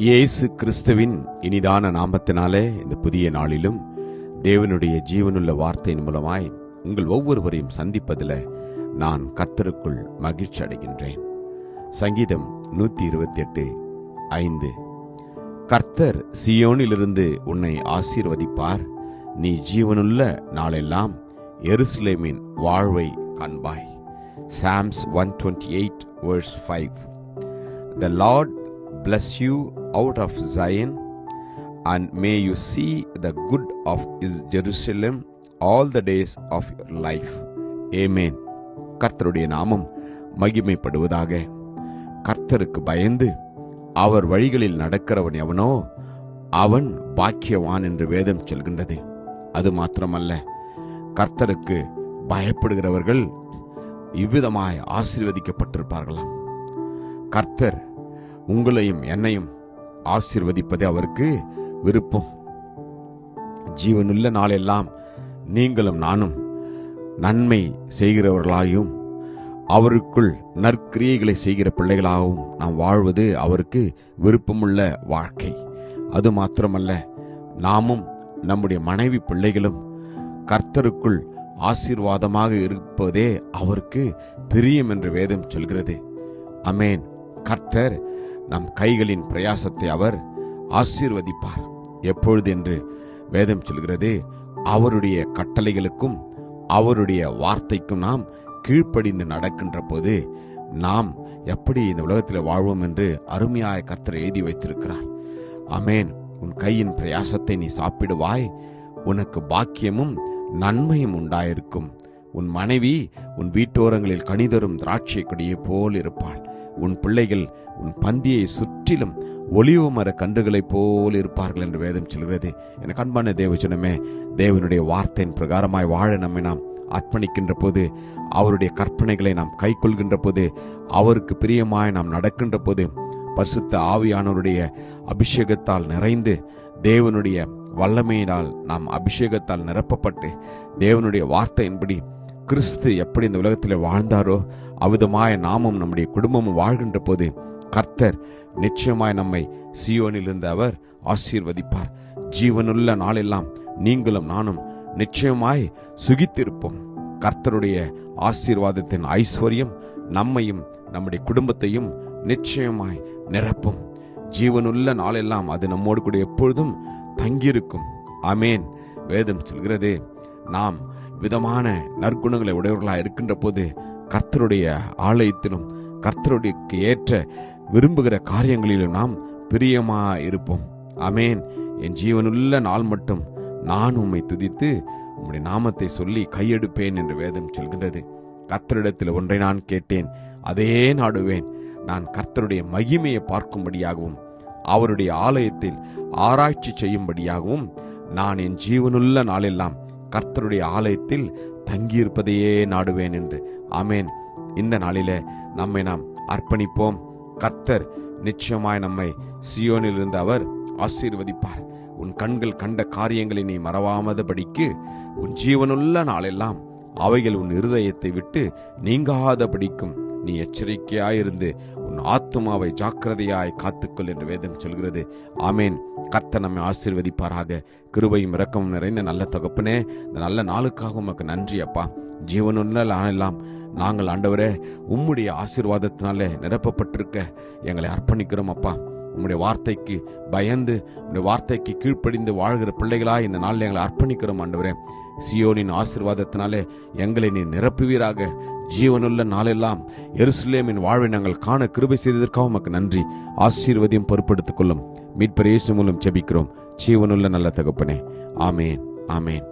இயேசு கிறிஸ்துவின் இனிதான நாமத்தினாலே இந்த புதிய நாளிலும் தேவனுடைய ஜீவனுள்ள வார்த்தையின் மூலமாய் உங்கள் ஒவ்வொருவரையும் சந்திப்பதில் நான் கர்த்தருக்குள் மகிழ்ச்சி அடைகின்றேன். சங்கீதம் 128:5. கர்த்தர் சீயோனிலிருந்து உன்னை ஆசீர்வதிப்பார், நீ ஜீவனுள்ள நாளெல்லாம் எருசலேமின் வாழ்வை காண்பாய். Psalms 128:5. The Lord bless you out of Zion, and may you see the good of His Jerusalem all the days of your life. Amen. கர்த்தருடைய நாமம் மகிமைப்படுவதாக. கர்த்தருக்கு பயந்து அவர் வழிகளில் நடக்கிறவன் எவனோ அவன் பாக்கியவான் என்று வேதம் சொல்கின்றது. அது மாத்திரமல்ல, கர்த்தருக்கு பயப்படுகிறவர்கள் இவ்விதமாய் ஆசீர்வதிக்கப்பட்டிருப்பார்களாம். கர்த்தர் உங்களையும் என்னையும் ஆசீர்வதிப்பதே அவருக்கு விருப்பம். ஜீவனுள்ள நாளெல்லாம் நீங்களும் நானும் நன்மை செய்கிறவர்களாயும் அவருக்குள் நற்கிரியைகளை செய்கிற பிள்ளைகளாகவும் நாம் வாழ்வது அவருக்கு விருப்பமுள்ள வாழ்க்கை. அது மாத்திரமல்ல, நாமும் நம்முடைய மனைவி பிள்ளைகளும் கர்த்தருக்குள் ஆசீர்வாதமாக இருப்பதே அவருக்கு பிரியம் என்று வேதம் சொல்கிறது. ஆமென். கர்த்தர் நம் கைகளின் பிரயாசத்தை அவர் ஆசீர்வதிப்பார். எப்பொழுது என்று வேதம் சொல்கிறது, அவருடைய கட்டளைகளுக்கும் அவருடைய வார்த்தைக்கும் நாம் கீழ்ப்படிந்து நடக்கின்ற போது நாம் எப்படி இந்த உலகத்தில் வாழ்வோம் என்று அருமையாய் கர்த்தர் எழுதி வைத்திருக்கிறார். ஆமென். உன் கையின் பிரயாசத்தை நீ சாப்பிடுவாய், உனக்கு பாக்கியமும் நன்மையும் உண்டாயிருக்கும். உன் மனைவி உன் வீட்டோரங்களில் கனிதரும் திராட்சை கொடியை போல் இருப்பாள். உன் பிள்ளைகள் உன் பந்தியை சுற்றிலும் ஒலிவ மர கன்றுகளைப் போல் இருப்பார்கள் என்று வேதம் சொல்கிறது. எனக்கு அன்பான தேவஜனமே, தேவனுடைய வார்த்தையின் பிரகாரமாய் வாழ நம்மை நாம் அர்ப்பணிக்கின்ற போது, அவருடைய கற்பனைகளை நாம் கை கொள்கின்ற போது, அவருக்கு பிரியமாய் நாம் நடக்கின்ற போது, பரிசுத்த ஆவியானவருடைய அபிஷேகத்தால் நிறைந்து தேவனுடைய வல்லமையினால் நாம் அபிஷேகத்தால் நிரப்பப்பட்டு தேவனுடைய வார்த்தையின்படி கிறிஸ்து எப்படி இந்த உலகத்தில் வாழ்ந்தாரோ அவ்விதமாய் நாமும் நம்முடைய குடும்பமும் வாழ்கின்ற போது கர்த்தர் நிச்சயமாய் நம்மை சீயோனிலிருந்து அவர் ஆசீர்வதிப்பார். ஜீவனுள்ள நாளெல்லாம் நீங்களும் நானும் நிச்சயமாய் சுகித்திருப்போம். கர்த்தருடைய ஆசீர்வாதத்தின் ஐஸ்வர்யம் நம்மையும் நம்முடைய குடும்பத்தையும் நிச்சயமாய் நிரப்பும். ஜீவனுள்ள நாளெல்லாம் அது நம்மோடு கூட எப்பொழுதும் தங்கியிருக்கும். ஆமென். வேதம் சொல்கிறது, நாம் விதமான நற்குணங்களை உடையவர்களாக இருக்கின்ற போது கர்த்தருடைய ஆலயத்திலும் கர்த்தருடைய ஏற்ற விரும்புகிற காரியங்களிலும் நாம் பிரியமா இருப்போம். ஆமென். என் ஜீவனுள்ள நாள் மட்டும் நான் உம்மை துதித்து உம்முடைய நாமத்தை சொல்லி கையெடுப்பேன் என்று வேதம் சொல்கின்றது. கர்த்தரிடத்தில் ஒன்றை நான் கேட்டேன், அதே நாடுவேன். நான் கர்த்தருடைய மகிமையை பார்க்கும்படியாகவும் அவருடைய ஆலயத்தில் ஆராய்ச்சி செய்யும்படியாகவும் நான் என் ஜீவனுள்ள நாளெல்லாம் கர்த்தருடைய ஆலயத்தில் தங்கியிருப்பதையே நாடுவேன் என்று. ஆமென். இந்த நாளில நம்மை நாம் அர்ப்பணிப்போம். கர்த்தர் நிச்சயமாய் நம்மை சீயோனிலிருந்து அவர் ஆசீர்வதிப்பார். உன் கண்கள் கண்ட காரியங்களை நீ மறவாமதபடிக்கு உன் ஜீவனுள்ள நாளெல்லாம் அவைகள் உன் இருதயத்தை விட்டு நீங்காதபடிக்கும் நீ எச்சரிக்கையாயிருந்து உன் ஆத்துமாவை ஜாக்கிரதையாய் காத்துக்கொள் என்று வேதம் சொல்கிறது. ஆமென். கர்த்தர் நம்மை ஆசீர்வதிப்பாராக. கிருபையும் இரக்கமும் நிறைந்த நல்ல தகப்பனே, இந்த நல்ல நாளுக்காக உமக்கு நன்றி அப்பா. ஜீவனுள்ள நாளெல்லாம் நாங்கள் ஆண்டவரே உம்முடைய ஆசீர்வாதத்தினாலே நிரப்பப்பட்டிருக்க எங்களை அர்ப்பணிக்கிறோம் அப்பா. உம்முடைய வார்த்தைக்கு பயந்து உம்முடைய வார்த்தைக்கு கீழ்ப்படிந்து வாழ்கிற பிள்ளைகளாய் இந்த நாளில் எங்களை அர்ப்பணிக்கிறோம் ஆண்டவரே. சீயோனின் ஆசீர்வாதத்தினாலே எங்களை நீ நிரப்புவீராக. ஜீவனுள்ள நாளெல்லாம் எருசலேமின் வாழ்வை நாங்கள் காண கிருபை செய்ததற்காக உமக்கு நன்றி. ஆசீர்வதியும் பொறுப்படுத்திக் கொள்ளும். மீட்பர் இயேசு மூலம் ஜெபிக்கிறோம் ஜீவனுள்ள நல்ல தகப்பனே. ஆமென். ஆமென்.